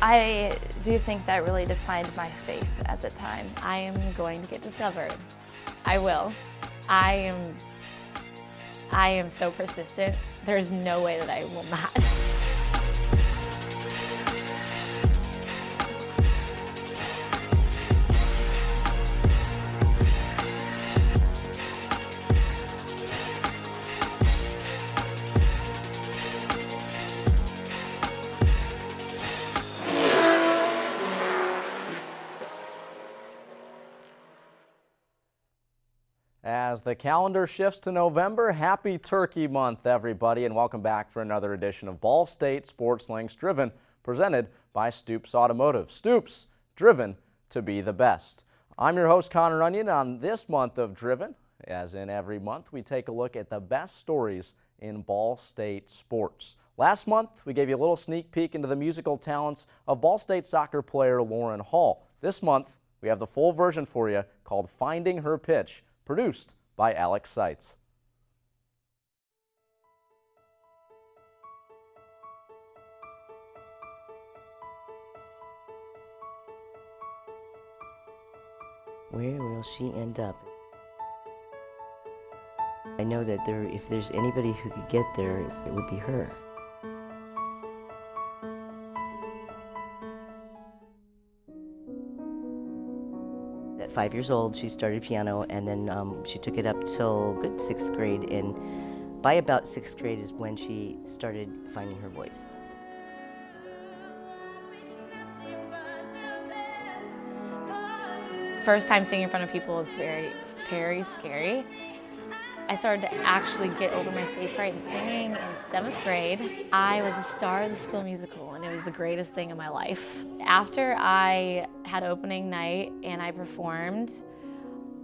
I do think that really defined my faith at the time. I am going to get discovered. I will. I am so persistent. There's no way that I will not. As the calendar shifts to November, happy Turkey Month, everybody, and welcome back for another edition of Ball State Sports Links Driven, presented by Stoops Automotive. Stoops, driven to be the best. I'm your host, Connor Onion. On this month of Driven, as in every month, we take a look at the best stories in Ball State sports. Last month, we gave you a little sneak peek into the musical talents of Ball State soccer player Lauren Hall. This month, we have the full version for you called Finding Her Pitch, produced by Alex Seitz. Where will she end up? I know that if there's anybody who could get there, it would be her. At 5 years old, she started piano, and then she took it up till good 6th grade, and by about 6th grade is when she started finding her voice. First time singing in front of people is very, very scary. I started to actually get over my stage fright and singing in 7th grade. I was a star of the school musical, and it was the greatest thing in my life. After I had opening night and I performed,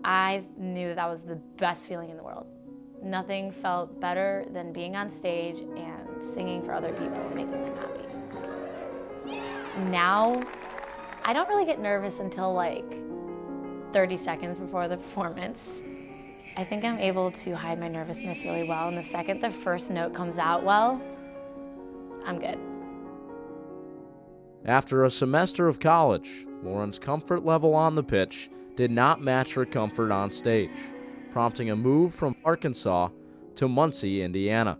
I knew that was the best feeling in the world. Nothing felt better than being on stage and singing for other people and making them happy. Now, I don't really get nervous until like 30 seconds before the performance. I think I'm able to hide my nervousness really well, and the second the first note comes out well, I'm good. After a semester of college, Lauren's comfort level on the pitch did not match her comfort on stage, prompting a move from Arkansas to Muncie, Indiana.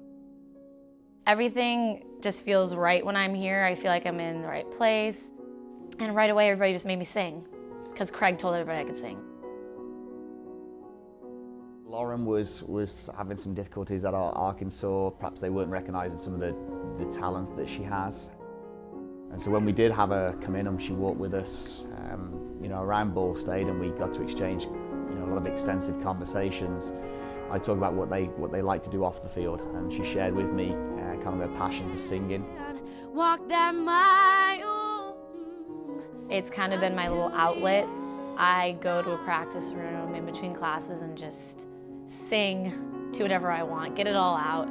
Everything just feels right when I'm here. I feel like I'm in the right place. And right away, everybody just made me sing, because Craig told everybody I could sing. Lauren was having some difficulties at Arkansas. Perhaps they weren't recognizing some of the talents that she has. And so when we did have her come in and she walked with us, around Ball State, and we got to exchange, a lot of extensive conversations. I talked about what they like to do off the field, and she shared with me kind of her passion for singing. Walk that mile. It's kind of been my little outlet. I go to a practice room in between classes and just sing, do whatever I want, get it all out.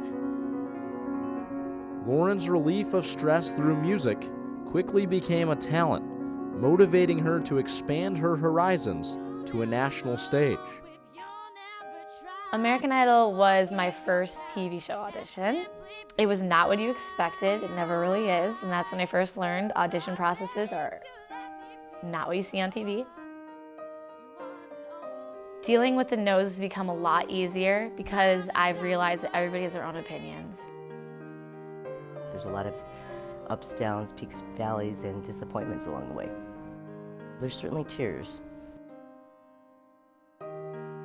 Lauren's relief of stress through music quickly became a talent, motivating her to expand her horizons to a national stage. American Idol was my first TV show audition. It was not what you expected, it never really is, and that's when I first learned audition processes are not what you see on TV. Dealing with the no's has become a lot easier because I've realized that everybody has their own opinions. There's a lot of ups, downs, peaks, valleys, and disappointments along the way. There's certainly tears.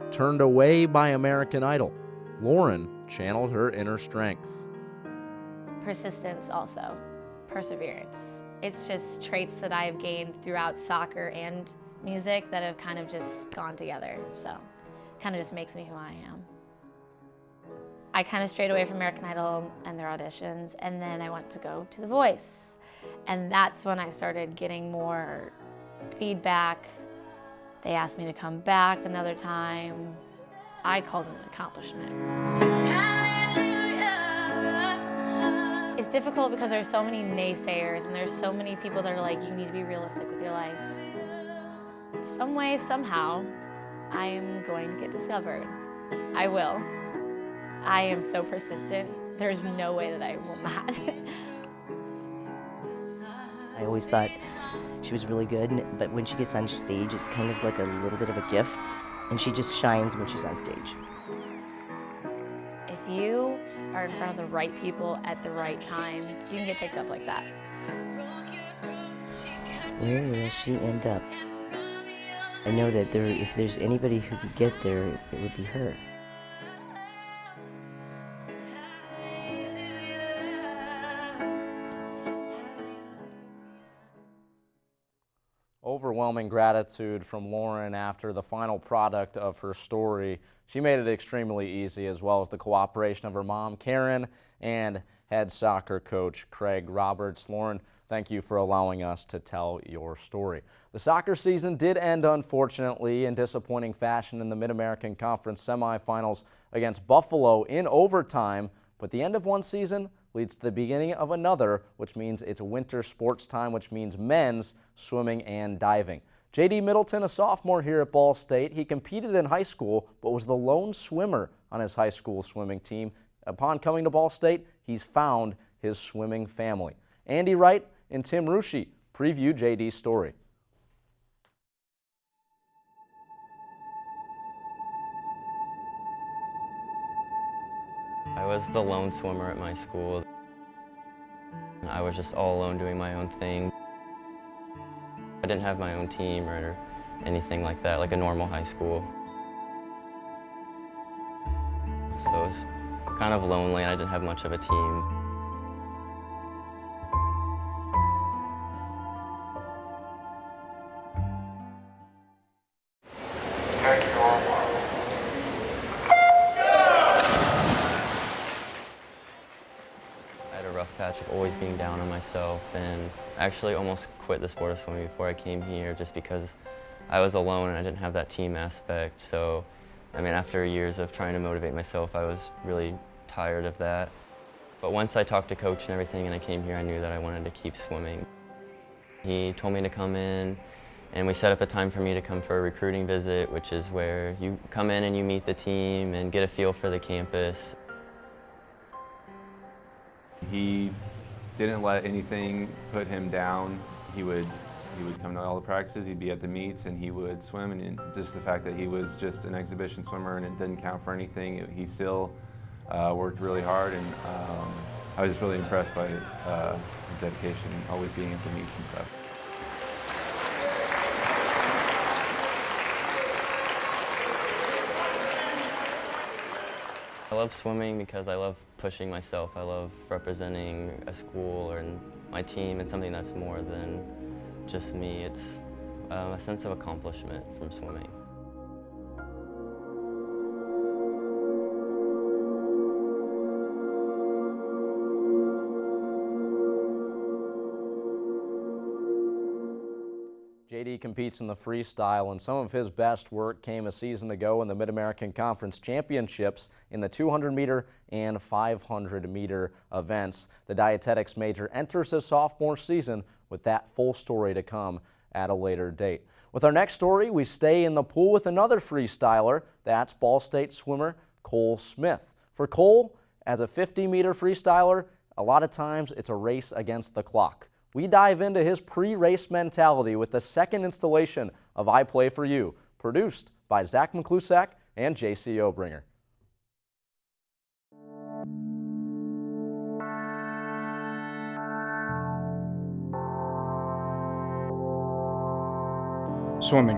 Turned away by American Idol, Lauren channeled her inner strength. Persistence also, perseverance. It's just traits that I've gained throughout soccer and music that have kind of just gone together, so kind of just makes me who I am. I kind of strayed away from American Idol and their auditions, and then I went to go to The Voice, and that's when I started getting more feedback. They asked me to come back another time. I called it an accomplishment. It's difficult because there's so many naysayers, and there's so many people that are like, you need to be realistic with your life. Some way, somehow, I am going to get discovered. I will. I am so persistent. There's no way that I will not. I always thought she was really good, but when she gets on stage, it's kind of like a little bit of a gift, and she just shines when she's on stage. If you are in front of the right people at the right time, you can get picked up like that. Where will she end up? I know that if there's anybody who could get there, it would be her. Overwhelming gratitude from Lauren after the final product of her story. She made it extremely easy, as well as the cooperation of her mom, Karen, and head soccer coach, Craig Roberts. Lauren, thank you for allowing us to tell your story. The soccer season did end, unfortunately, in disappointing fashion in the Mid-American Conference semifinals against Buffalo in overtime, but the end of one season leads to the beginning of another, which means it's winter sports time, which means men's swimming and diving. J.D. Middleton, a sophomore here at Ball State, he competed in high school, but was the lone swimmer on his high school swimming team. Upon coming to Ball State, he's found his swimming family. Andy Wright and Tim Rushi preview J.D.'s story. I was the lone swimmer at my school. I was just all alone doing my own thing. I didn't have my own team or anything like that, like a normal high school. So it was kind of lonely and I didn't have much of a team. Patch of always being down on myself, and I actually almost quit the sport of swimming before I came here just because I was alone and I didn't have that team aspect. So, I mean, after years of trying to motivate myself, I was really tired of that. But once I talked to coach and everything and I came here, I knew that I wanted to keep swimming. He told me to come in and we set up a time for me to come for a recruiting visit, which is where you come in and you meet the team and get a feel for the campus. He didn't let anything put him down. He would come to all the practices, he'd be at the meets, and he would swim. And just the fact that he was just an exhibition swimmer and it didn't count for anything, he still worked really hard. And I was just really impressed by his dedication, always being at the meets and stuff. I love swimming because I love pushing myself. I love representing a school or my team and something that's more than just me. It's a sense of accomplishment from swimming. J.D. competes in the freestyle, and some of his best work came a season ago in the Mid-American Conference Championships in the 200-meter and 500-meter events. The dietetics major enters his sophomore season with that full story to come at a later date. With our next story, we stay in the pool with another freestyler. That's Ball State swimmer Col Smith. For Cole, as a 50-meter freestyler, a lot of times it's a race against the clock. We dive into his pre-race mentality with the second installation of I Play For You, produced by Zach McClusack and JC Obringer. Swimming.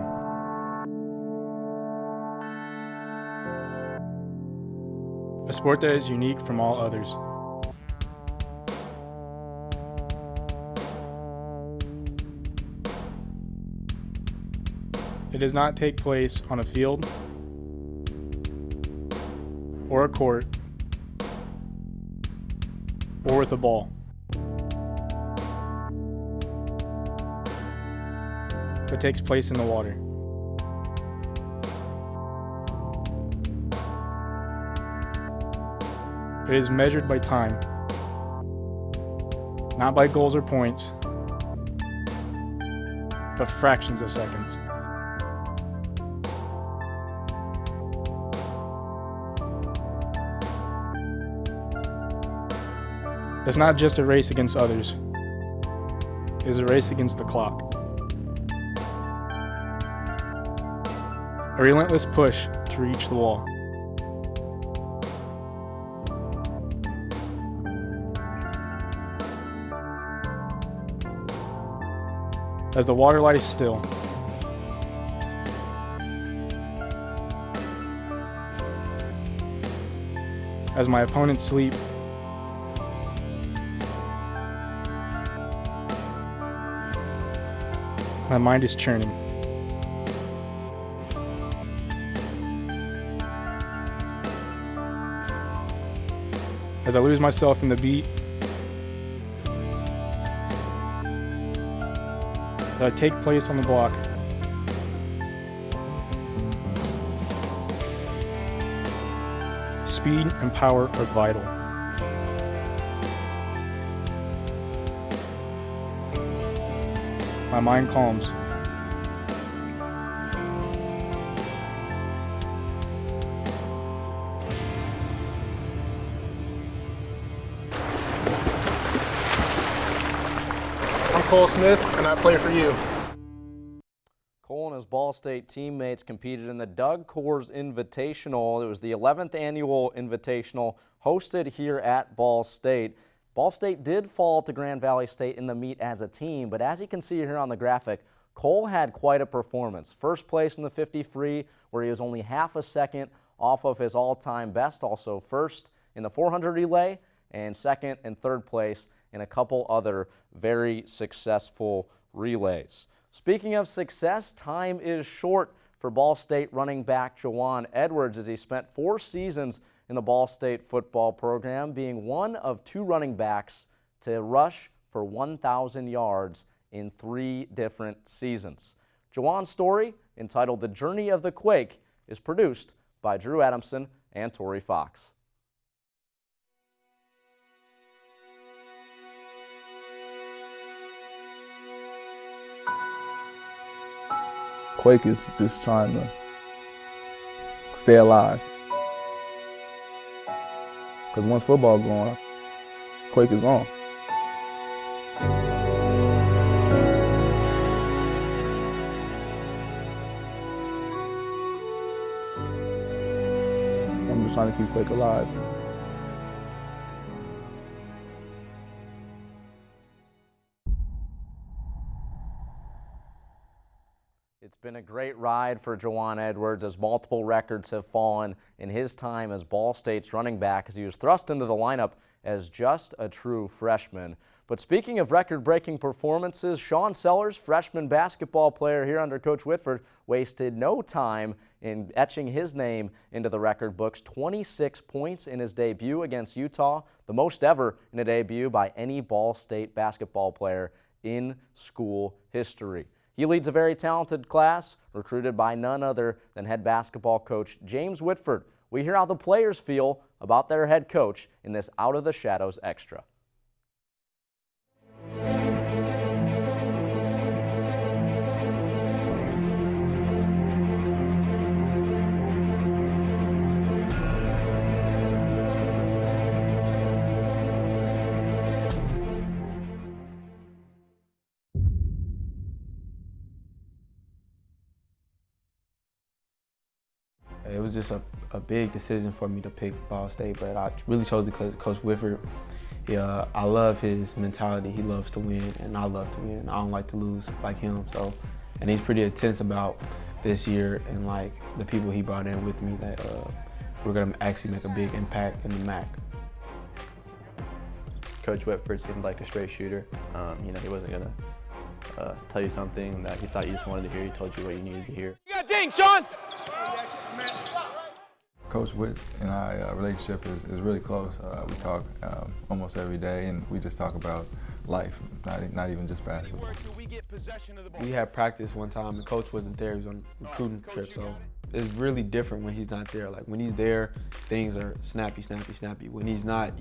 A sport that is unique from all others. It does not take place on a field or a court or with a ball, but takes place in the water. It is measured by time, not by goals or points, but fractions of seconds. It's not just a race against others. It is a race against the clock. A relentless push to reach the wall. As the water lies still, as my opponents sleep, my mind is churning. As I lose myself in the beat, as I take place on the block, speed and power are vital. My mind calms. I'm Col Smith, and I play for you. Cole and his Ball State teammates competed in the Doug Coors Invitational. It was the 11th annual Invitational hosted here at Ball State. Ball State did fall to Grand Valley State in the meet as a team, but as you can see here on the graphic, Cole had quite a performance. First place in the 50 free, where he was only half a second off of his all-time best. Also first in the 400 relay, and second and third place in a couple other very successful relays. Speaking of success, time is short for Ball State running back Juwan Edwards, as he spent 4 seasons in the Ball State football program, being one of 2 running backs to rush for 1,000 yards in 3 different seasons. Juwan's story, entitled The Journey of the Quake, is produced by Drew Adamson and Tori Fox. Quake is just trying to stay alive. Because once football gone, Quake is gone. I'm just trying to keep Quake alive. It's been a great ride for Juwan Edwards, as multiple records have fallen in his time as Ball State's running back, as he was thrust into the lineup as just a true freshman. But speaking of record-breaking performances, Sean Sellers, freshman basketball player here under Coach Whitford, wasted no time in etching his name into the record books. 26 points in his debut against Utah, the most ever in a debut by any Ball State basketball player in school history. He leads a very talented class, recruited by none other than head basketball coach James Whitford. We hear how the players feel about their head coach in this Out of the Shadows Extra. It was just a big decision for me to pick Ball State, but I really chose it because Coach Whitford, I love his mentality. He loves to win, and I love to win. I don't like to lose like him. So, and he's pretty intense about this year and like the people he brought in with me that we're gonna actually make a big impact in the MAC. Coach Whitford seemed like a straight shooter. He wasn't gonna tell you something that he thought you just wanted to hear. He told you what you needed to hear. You got ding, Sean! Coach Whit and I relationship is really close. We talk almost every day, and we just talk about life, not even just basketball. We had practice one time, and Coach wasn't there. He was on a recruiting trip, so it's really different when he's not there. Like when he's there, things are snappy, snappy, snappy. When he's not,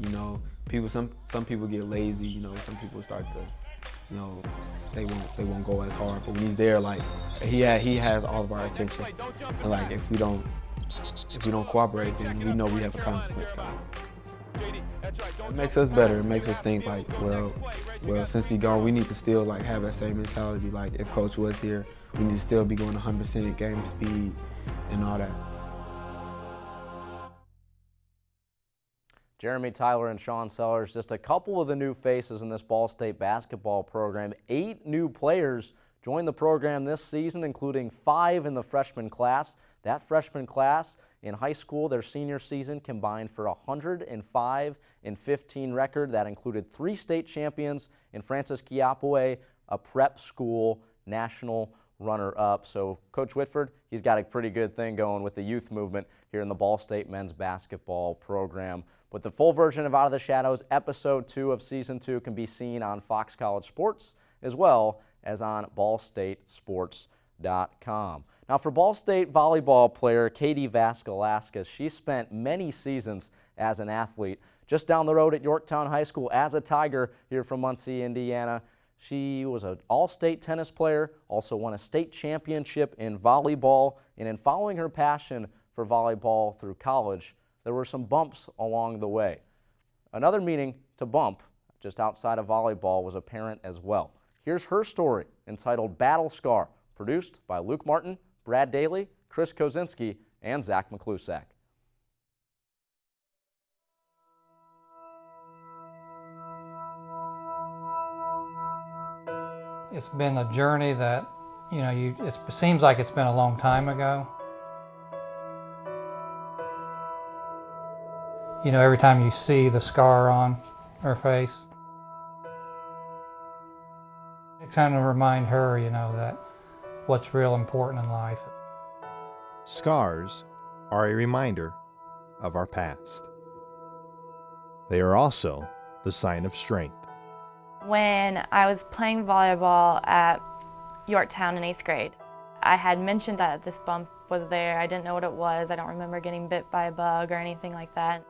some people get lazy. Some people start to, they won't go as hard. But when he's there, like he has all of our attention, and like if we don't cooperate, then we know we have a consequence coming. It makes us better. It makes us think like, well, since he's gone, we need to still like have that same mentality. Like if Coach was here, we need to still be going 100% game speed and all that. Jeremy Tyler and Sean Sellers, just a couple of the new faces in this Ball State basketball program. 8 new players joined the program this season, including 5 in the freshman class. That freshman class in high school, their senior season combined for a 105-15 record. That included 3 state champions in Francis Kiapaway, a prep school national runner-up. So Coach Whitford, he's got a pretty good thing going with the youth movement here in the Ball State men's basketball program. But the full version of Out of the Shadows, Episode 2 of Season 2, can be seen on Fox College Sports as well as on ballstatesports.com. Now for Ball State volleyball player Katie Vasquez, she spent many seasons as an athlete. Just down the road at Yorktown High School as a Tiger here from Muncie, Indiana. She was an all-state tennis player, also won a state championship in volleyball, and in following her passion for volleyball through college, there were some bumps along the way. Another meaning to bump, just outside of volleyball, was apparent as well. Here's her story, entitled Battle Scar, produced by Luke Martin, Brad Daly, Chris Kozinski, and Zach McClusack. It's been a journey that, it seems like it's been a long time ago. Every time you see the scar on her face, it kind of remind her, that what's real important in life. Scars are a reminder of our past. They are also the sign of strength. When I was playing volleyball at Yorktown in 8th grade, I had mentioned that this bump was there. I didn't know what it was. I don't remember getting bit by a bug or anything like that.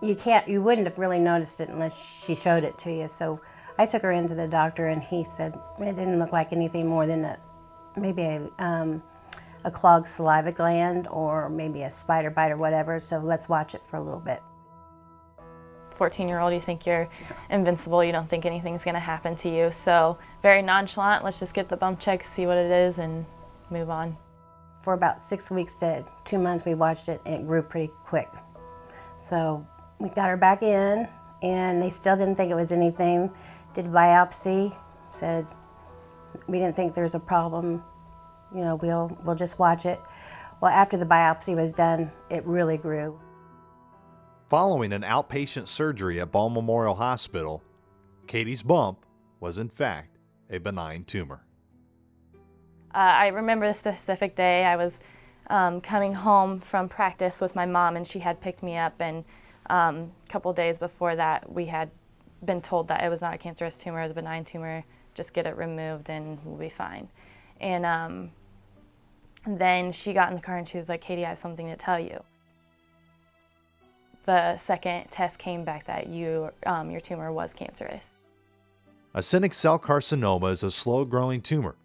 You wouldn't have really noticed it unless she showed it to you. So I took her into the doctor and he said it didn't look like anything more than maybe a clogged saliva gland or maybe a spider bite or whatever. So let's watch it for a little bit. 14-year-old, you think you're invincible. You don't think anything's going to happen to you. So very nonchalant, let's just get the bump check, see what it is, and move on. For about 6 weeks to 2 months, we watched it, and it grew pretty quick. So we got her back in, and they still didn't think it was anything. Did a biopsy, said we didn't think there's a problem. We'll just watch it. Well, after the biopsy was done, it really grew. Following an outpatient surgery at Ball Memorial Hospital, Katie's bump was in fact a benign tumor. I remember the specific day. I was coming home from practice with my mom, and she had picked me up, and a couple days before that we had been told that it was not a cancerous tumor, it was a benign tumor, just get it removed and we'll be fine. And then she got in the car and she was like, Katie, I have something to tell you. The second test came back that your tumor was cancerous. Actinic cell carcinoma is a slow-growing tumor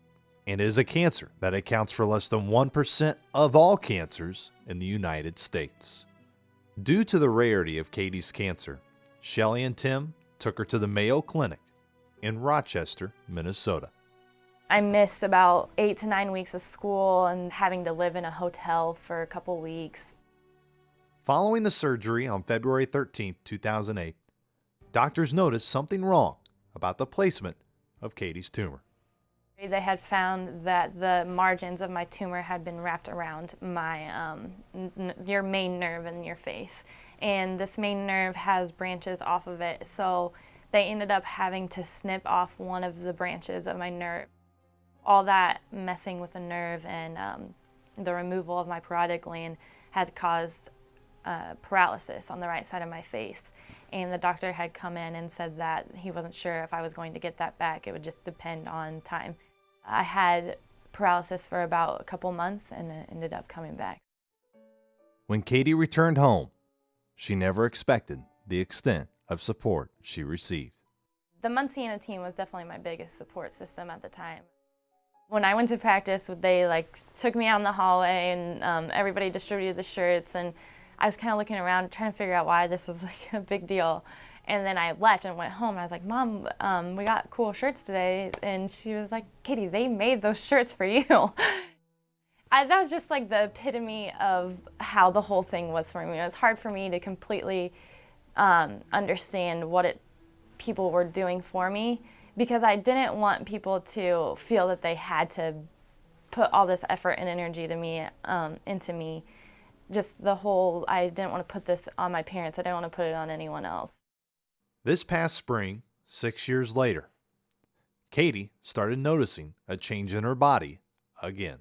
and is a cancer that accounts for less than 1% of all cancers in the United States. Due to the rarity of Katie's cancer, Shelley and Tim took her to the Mayo Clinic in Rochester, Minnesota. I missed about 8 to 9 weeks of school and having to live in a hotel for a couple weeks. Following the surgery on February 13, 2008, doctors noticed something wrong about the placement of Katie's tumor. They had found that the margins of my tumor had been wrapped around my your main nerve in your face. And this main nerve has branches off of it, so they ended up having to snip off one of the branches of my nerve. All that messing with the nerve and the removal of my parotid gland had caused paralysis on the right side of my face. And the doctor had come in and said that he wasn't sure if I was going to get that back. It would just depend on time. I had paralysis for about a couple months and it ended up coming back. When Katie returned home, she never expected the extent of support she received. The Muncie team was definitely my biggest support system at the time. When I went to practice, they took me out in the hallway and everybody distributed the shirts, and I was kind of looking around trying to figure out why this was like a big deal. And then I left and went home and I was like, Mom, we got cool shirts today. And she was like, Katie, they made those shirts for you. That was just like the epitome of how the whole thing was for me. It was hard for me to completely understand what people were doing for me, because I didn't want people to feel that they had to put all this effort and energy to me, into me. Just the whole, I didn't want to put this on my parents. I didn't want to put it on anyone else. This past spring, 6 years later, Katie started noticing a change in her body again.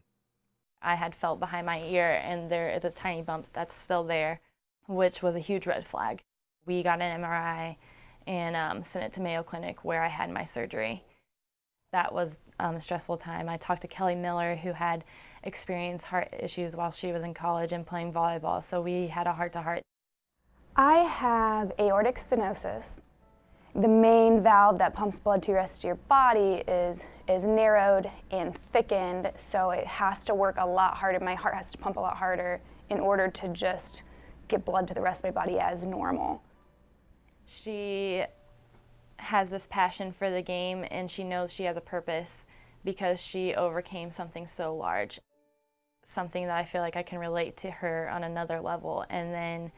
I had felt behind my ear, and there is a tiny bump that's still there, which was a huge red flag. We got an MRI and sent it to Mayo Clinic where I had my surgery. That was a stressful time. I talked to Kelly Miller, who had experienced heart issues while she was in college and playing volleyball, so we had a heart-to-heart. I have aortic stenosis. The main valve that pumps blood to the rest of your body is narrowed and thickened, so it has to work a lot harder. My heart has to pump a lot harder in order to just get blood to the rest of my body as normal. She has this passion for the game, and she knows she has a purpose because she overcame something so large, something that I feel like I can relate to her on another level. And then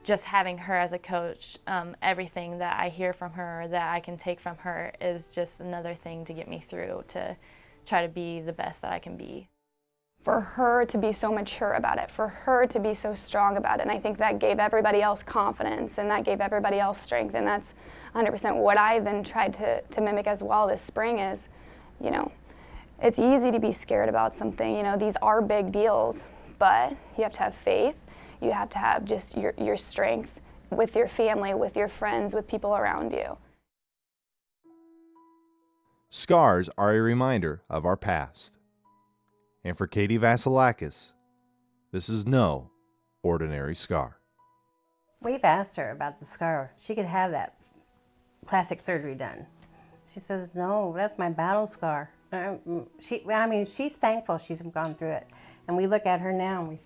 just having her as a coach, everything that I hear from her, that I can take from her, is just another thing to get me through, to try to be the best that I can be. For her to be so mature about it, for her to be so strong about it, and I think that gave everybody else confidence, and that gave everybody else strength, and that's 100% what I then tried to mimic as well this spring is, you know, it's easy to be scared about something, you know, these are big deals, but you have to have faith. You have to have just your strength with your family, with your friends, with people around you. Scars are a reminder of our past. And for Katie Vasilakis, this is no ordinary scar. We've asked her about the scar. She could have that plastic surgery done. She says, no, that's my battle scar. She's thankful she's gone through it. And we look at her now and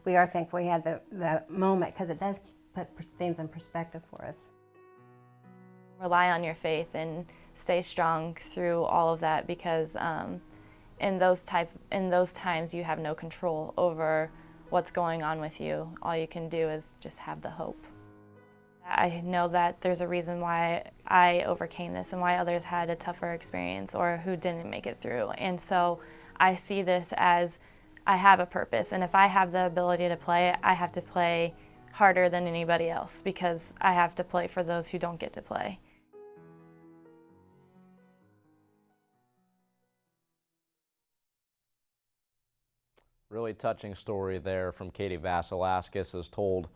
we are thankful we had the moment, because it does put things in perspective for us. Rely on your faith and stay strong through all of that, because in those times you have no control over what's going on with you. All you can do is just have the hope. I know that there's a reason why I overcame this and why others had a tougher experience or who didn't make it through. And so I see this as I have a purpose, and if I have the ability to play, I have to play harder than anybody else, because I have to play for those who don't get to play. Really touching story there from Katie Vasilakis, as told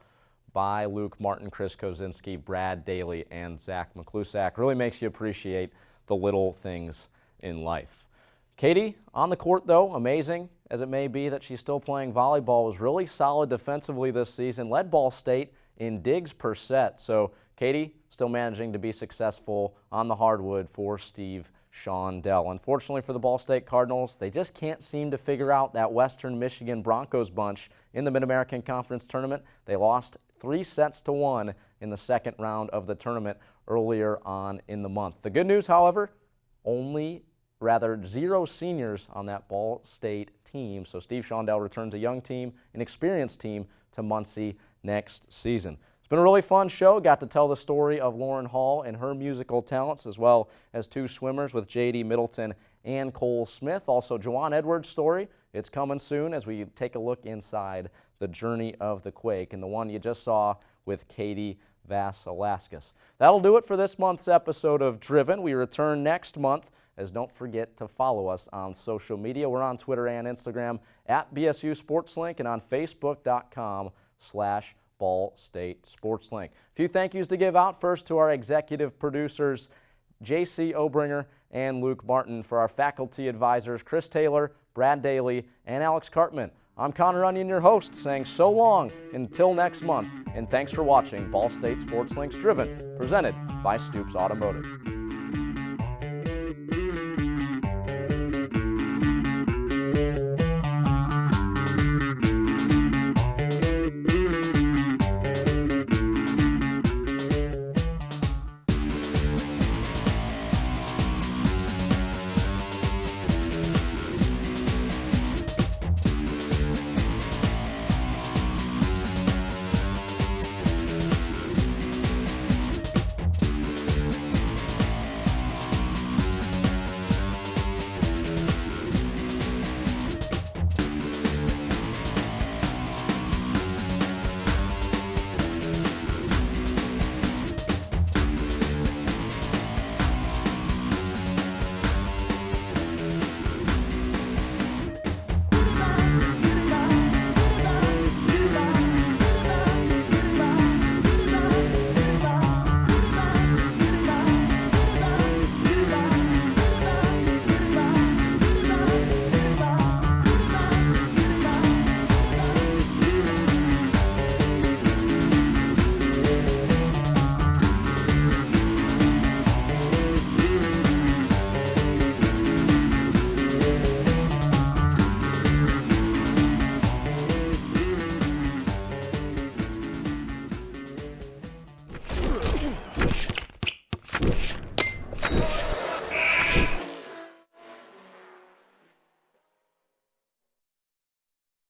by Luke Martin, Chris Kozinski, Brad Daly, and Zach McClusack. Really makes you appreciate the little things in life. Katie, on the court though, amazing as it may be that she's still playing volleyball, was really solid defensively this season, led Ball State in digs per set. So Katie still managing to be successful on the hardwood for Steve Shondell. Unfortunately for the Ball State Cardinals, they just can't seem to figure out that Western Michigan Broncos bunch in the Mid-American Conference Tournament. They lost 3-1 in the second round of the tournament earlier on in the month. The good news, however, zero seniors on that Ball State team. So Steve Shondell returns a young team, an experienced team, to Muncie next season. It's been a really fun show. Got to tell the story of Lauren Hall and her musical talents, as well as two swimmers with J.D. Middleton and Col Smith. Also, Juwan Edwards' story. It's coming soon as we take a look inside the journey of the Quake, and the one you just saw with Katie Vasilakis. That'll do it for this month's episode of Driven. We return next month, as don't forget to follow us on social media. We're on Twitter and Instagram at BSU SportsLink and on Facebook.com/Ball State SportsLink. A few thank yous to give out. First to our executive producers, J.C. Obringer and Luke Martin. For our faculty advisors, Chris Taylor, Brad Daly, and Alex Cartman. I'm Connor Onion, your host, saying so long until next month, and thanks for watching Ball State SportsLink's Driven, presented by Stoops Automotive.